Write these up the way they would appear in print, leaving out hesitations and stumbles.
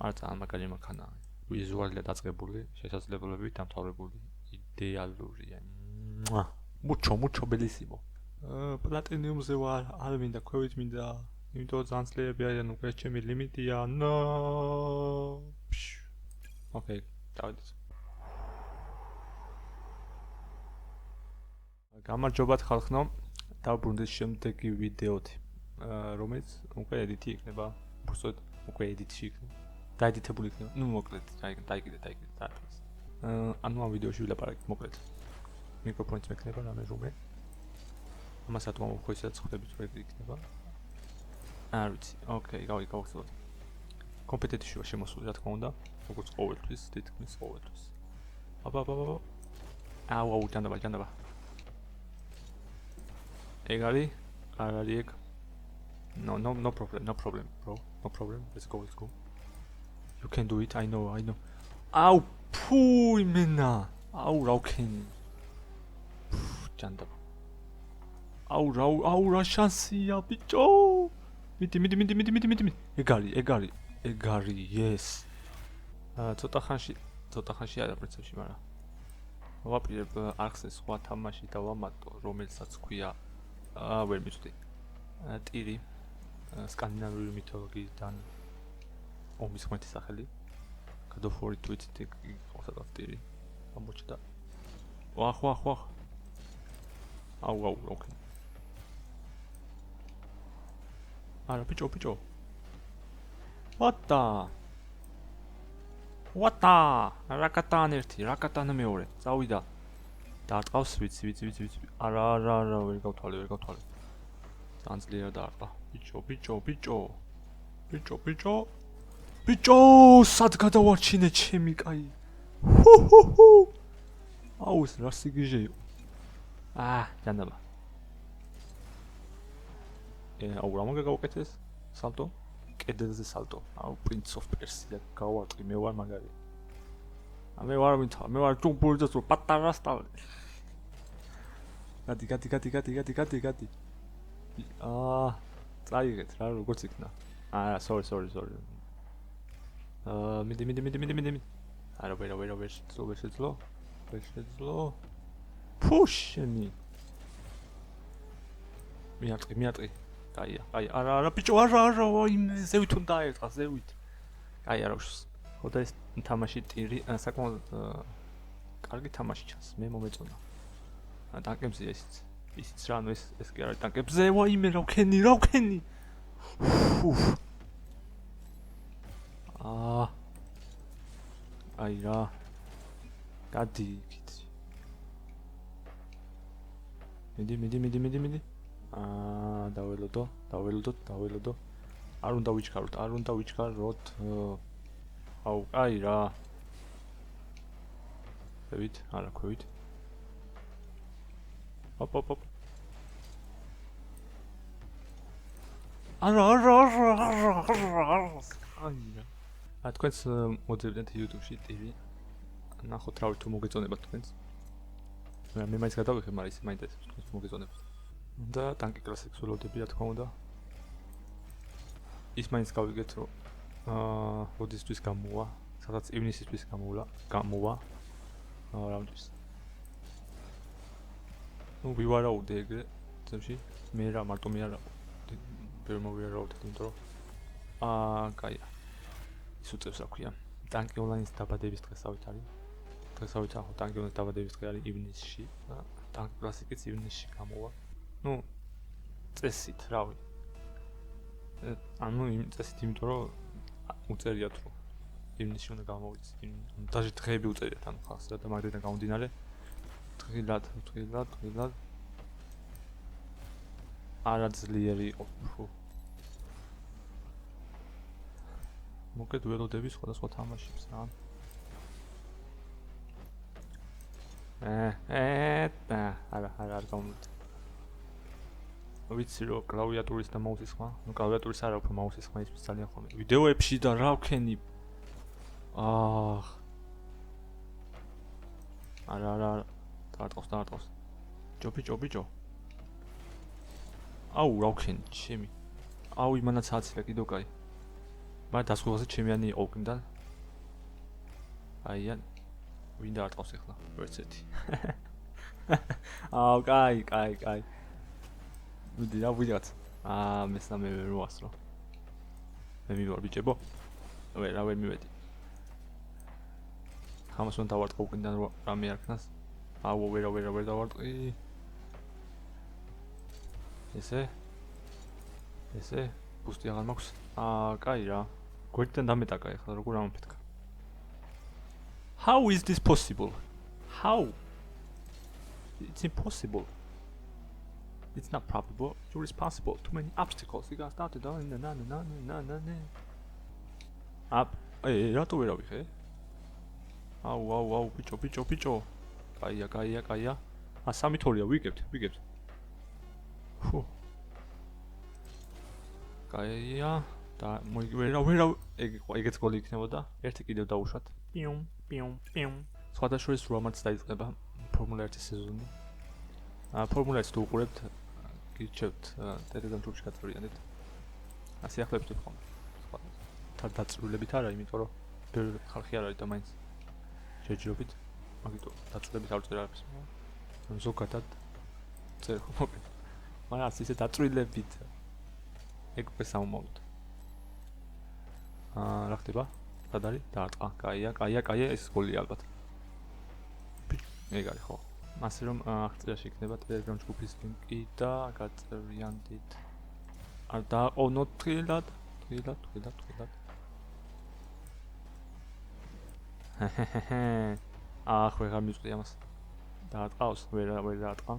არ წარმაგალი მანქანა. ვიზუალურად დაწყებული, შესაძლებლობებით დამთავრებული, იდეალურია. Mucho bellissimo. პლატინიუმზე ვარ, არ მინდა ქვევით მინდა. იმიტომ ძალიან ძლიერები არიან, უკვე ჩემი ლიმიტია. No. Okay, დავიდეთ. გამარჯობათ ხალხო. დავბრუნდით შემდეგი ვიდეოთი. რომელიც უკვე ედიტი იქნება. უბრალოდ უკვე ედიტში იქნება. დაედიტებული იქნება. ნუ მოკლედ, დაიგდეთ. ანუ ამ ვიდეოში ვილაპარაკეთ მოკლედ. მიკროფონიც მექნება რამე რუმე. ამასაც მომხოისაც ხვდებით რომ ეგ იქნება. არ ვიცი. ოკეი, გავხსოვთ. კომპეტიტიში შემოსული რა თქმა უნდა. როგორც ყოველთვის, თითქმის ყოველთვის. აბა. აუ, ჯანდაბა. ეგ არის? არ არის ეგ? No problem, bro. No problem. Let's go. You can do it. I know. აუ, ფუ იმენა. აუ, რა ვქენი. ჯანდაბა. აუ, რა შანსია, ბიჭო. მიდი. ეგ არის, yes. ცოტა ხანში არა პრინციპში, მაგრამ ვაპირებ არხზე სხვა თამაში და ვამატო, რომელსაც ქვია ვერ მიწვდი. ტირი სკანდინავიური მითოლოგიიდან ომის ღმერთის სახელი. God of War თვით ყოველდღე ტირი ამოჩდა. ვახ. აუ, ოკეი. არა, ბიჭო. What the? რაკატან ერთი, რაკატან მეორე. წავიდა. დაარტყავს ვიცი. არა, ვერ გავთვალე. ძალიან ძლიერ დაარტყა. ბიჭო, სად გადავარჩინე ჩემი კაი. აუ, რა სიგიჟე იყო. ჯანდაბა. აუ, რა მოგა გავუკეთეს? სალტო? კედელზე სალტო. აუ, Prince of Persia გავარტყი, მე ვარ მაგარი. მე ვარ ჯუმბურდა სულ პატარა სტავე. გადი. წაიღეთ რა, როგორც იქნა. sorry. მიდი. არა, ვერ შეძლო. ფუშენი. მიატყი. აი, არა, ბიჭო, არა, იმ ზევით უნდა ერთხა, ზევით. აი, არა უშს. ხოდა ეს თამაში ტირი, საკმაოდ კარგი თამაში ჩანს, მე მომეწონა. ტანკებზე ისიც რა, ანუ ეს კი არის ტანკებზე, ვაიმე, რა ვქენი. აი რა. გადი იქით. მიდი. დაველოდო. არ უნდა ვიჩქაროთ. აუ, აი რა. ქვევით. ოპ. არა. თქვენს მოძებნეთ YouTube-ში ტივი. ნახოთ რა თუ მოგეწონებათ თქვენს. მე მაინც გადავიხე, მაგრამ ის მაინტერესებს თქვენს მოგეწონებათ. და ტანკი კლასიკს ველოდები რა თქმა უნდა. ის მაინც გავიგეთ რომ როდისთვის გამოვა, სადაც ივნისისთვის გამოვა. რამდის. ნუ ვივარაუდე ეგრე წებში. მე რა მარტო მე არა. ვერ მოვიარაუდე, იმიტომ რომ კაია. ის უწევს რა ქვია. ტანკი ონლაინის დაბადების დღესავით არის. დღესავით ახო ტანკი ონლაინის დაბადების დღე არის ივნისში და ტანკი კლასიკიც ივნისში გამოვა. ნუ წესით, რავი. ანუ იმ წესით, იმიტომ რომ უწერიათ რომ ივნისში უნდა გამოვიდეს. დაჟე დღეები უწერიათ ანუ ხალხს და მაგდრიდან გამომდინარე დღილად. არა ძლიერი იყო. მოკლედ ველოდები სხვადასხვა თამაშებს რა. არა გამომდი. ვიცი რომ კლავიატურის და მაუსის ხმა, კლავიატურის არა უფრო მაუსის ხმა ის ძალიან ხოლმე. ვიდეოებში და რა ვქენი. არა. დაარტყავს. ბიჭო. აუ, რა ვქენი, ჩემი. აუ, იმანაც აცილე კიდო კაი. მაგრამ დასრულზე ჩემიანი იყო უკნიდან. აიან ვინ დაარტყავს ახლა? ვერცეთი. აუ, კაი. ვიდი რა ვიღაც. მესამე ვერ მოასწრო. მე მივარ ბიჭებო. ვერ მივედი. ხამას უნდა დავარტყო უკნიდან რამე არქნას. აუ, ვერ დავარტყი. ესე ბუსტი აღარ მაქვს. კაი რა. გვერდიდან დამეტაკა ახლა როგორ ამოფეთქა. How is this possible? How? It's impossible. It's not probable. You're responsible. Too many obstacles. You got started on na. Up. რატო ვერ ავიხე? აუ, ბიჭო. კაია. სამი თორია ვიგებთ. ფუ. კაია. და ვერა ეგეც გოლი იქნებოდა. ერთი კიდევ დაუშვათ. პიუმ. სხვადასხვა რამაც დაიწყება ფორმულა 1 სეზონი. ფორმულა 1 თუ უყურებთ, გიჩვენებთ ტელეგრამ ჯგუფში გაწევრიანეთ. ასე ახლებთ ხოლმე. სხვა დაწვრილებით არა, იმიტომ რომ ბევრი ხალხი არ არის და მაინც შეჯიობით. მაგიტო დაწვრილებით არ წერა არის. ზოგადად წერ ხოლმე. მაგრამ ისე დაწვრილებით ეგ პესამომავთ. რა ხდება? სად არის? დაარტყა. კაია, ეს გოლია ალბათ. ეგ არის ხო. ასე რომ აღწერაში იქნება ტელეგრამ ჯგუფის ლინკი და გაწევრიანდით. არ დააყოვნოთ თილად. ახ ვეღარ მივწვდი ამას. დაარტყავს, ვერ დაარტყა.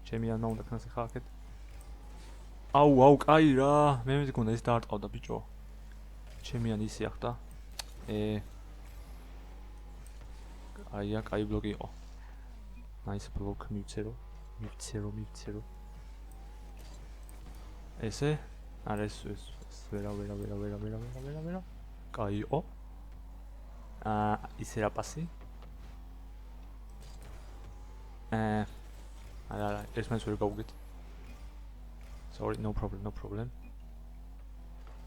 ჩემი ანა უნდა ქნას ახლა აქეთ. აუ, კაი რა. მე მგონდა ეს დაარტყავდა ბიჭო. ჩემი ანა ისე ახდა. კაი ბლოკი იყო. Nice block მივცერო. ესე? არა ეს ვერა. კაი იყო. ისე რა პასი? არა, ეს მას ვერ გავუგეთ. Sorry, no problem.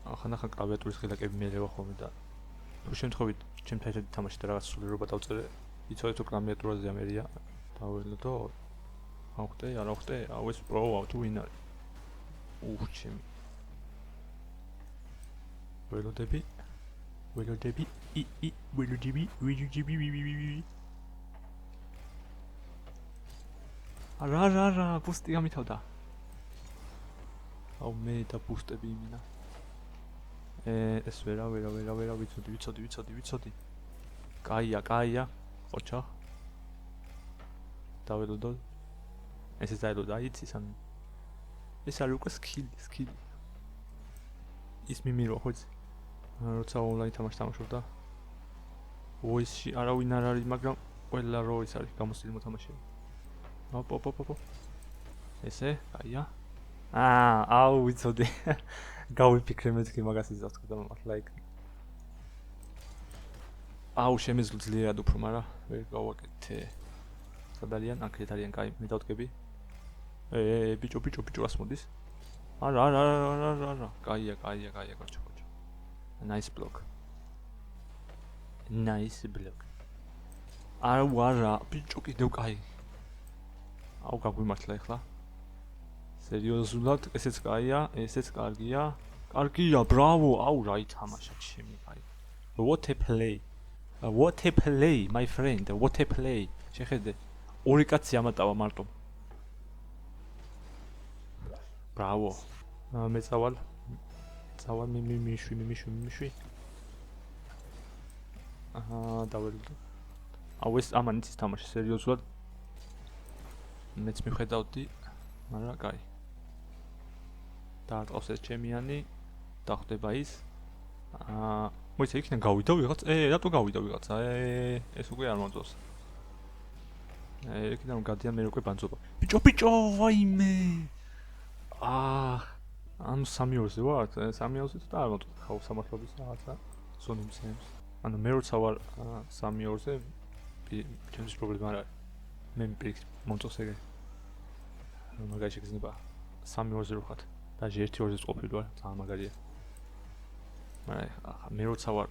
ახლა კლავიატურის ღილაკები მიელევა ხოლმე და თუ შემთხვევით ჩემთან ერთად თამაში და რაღაც სულიერობა დავწერე, იცოდე თუ კლავიატურაზე ამერია. დაველოდო. აუხტე, აუ ეს პრო აუტო ვინ არის? ჩემი. ველოდები. რა, ბუსტი გამითავდა. აუ მე და ბუსტები იმინა. ეს ვერა, ვიცოდი. კაია, ხოჩა. დაველოდო. ესე დაელოდა იცის ან ეს არის უკვე სკილი. ის მიმირო ხო იცი? როცა ონლაინ თამაშობდა. ვოისში არავინ არ არის, მაგრამ ყველა რო ის არის გამოსილი მოთამაშეები. ოპ. ესე, კაია. აუ ვიცოდი. გავიფიქრე მეთქი მაგას იზავთ და მართლა იქ. აუ შემეძლო ძლიერად უფრო, მაგრამ ვერ გავაკეთე. სად არიან? აქეთ არიან, კაი, მე დავდგები. ბიჭო, რას მოდის? არა. კაია, კოჩო. Nice block. არა, ბიჭო, კიდევ კაი. აუ გაგვიმართლა ახლა. სერიოზულად, ესეც კაია, ესეც კარგია. ბრავო, აუ რა ითამაშა ჩემი, კაი. What a play, my friend. What a play. შეხედე. ორი კაცი ამატავა მარტო. ბრავო. მე წავალ მიშვი. დაველოდო. აუ ეს ამან იცის თამაში სერიოზულად. მეც მიხედავდი, მაგრამ კაი. დაარტყავს ეს ჩემიანი, დახვდება ის. მოიცა იქიდან გავიდა ვიღაც. რატო გავიდა ვიღაცა? ეს უკვე არ მომწონს. იქიდან გადიან მე უკვე ბანძობა. ბიჭო, ვაიმე. ამ 3-2-ზე ვარ, 3-2-ზე და არ მომწონს ხაო სამართლობის რაღაცა ზონი მსემს. ანუ მე როცა ვარ 3-2-ზე, ჩემს პრობლემა არ არის. მე მომწონს ეგრე. მაგარი შეგრძნება 3-2-ზე რო ხარ. და 1-2-ზე ყოფილი ვარ, ძალიან მაგარია. მაგრამ ახლა მე როცა ვარ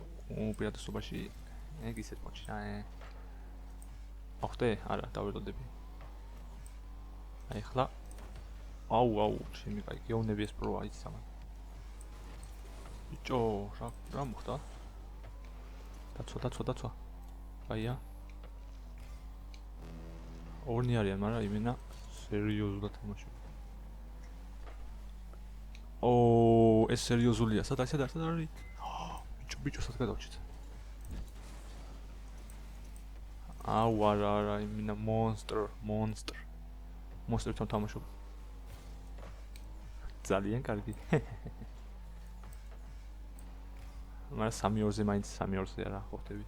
უპირატესობაში ეგ ისეთ მოჩი ახტე არა დაველოდები აი ახლა აუ ჩემი კაი გეოვნები ეს პრო აიც სამა ბიჭო რა მოხდა დაცვა აია ორნი არიან მაგრამ იმენა სერიოზულად თამაშობ ეს სერიოზულია სად არის ბიჭო სად გადავჭით აუ არა იმენა მონსტრთან თამაშობ ძალიან კარგი მაგრამ 3-2-ზე მაინც 3-2-ზე არა ხვდები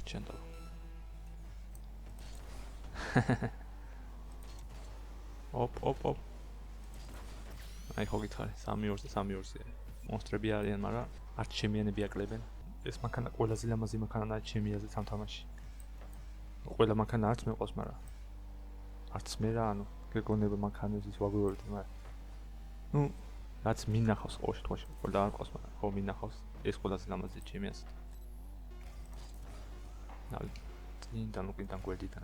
ჩენდა ოპ აი ხო გითხარი 3-2-ზე მონსტრები არიან მაგრამ არც ჩემიანები აკლებენ ეს მანქანა ყველაზე ლამაზი მანქანაა ჩემიაზე თამაში ყველა მანქანა არც მეყავს მაგრამ არც მე რა ანუ გეგონება მანქანების ვაგურობთ მაგრამ რაც მინახავს ყოველ შემთხვევაში ყველა არ ყავს მაგრამ ხო მინახავს ეს ყველაზე ლამაზი ჩემიაზე წინიდან გვერდიდან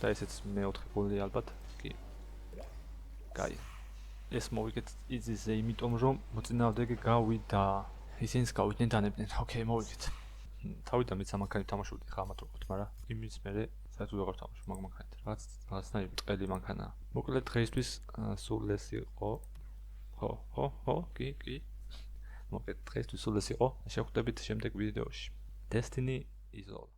და ესეც მეოთხე გოლი ალბათ კი კაი ეს მოვიგეთ იზიზე იმიტომ რომ მოწინააღმდეგე გავიდა ისინიც გავიდნენ დანებდნენ ოკეი მოვიგეთ თავიდან მეც ამანქანით თამაშობდი ხა ამათ როგორ მაგრამ იმის მერე საერთოდ ვეღარ თამაშობ მაგ მანქანით რაღაცნაირი ბრტყელი მანქანაა მოკლედ დღეისთვის სულ ეს იყო ხო კი მოკლედ დღეისთვის სულ ეს იყო შევხვდებით შემდეგ ვიდეოში Destiny is all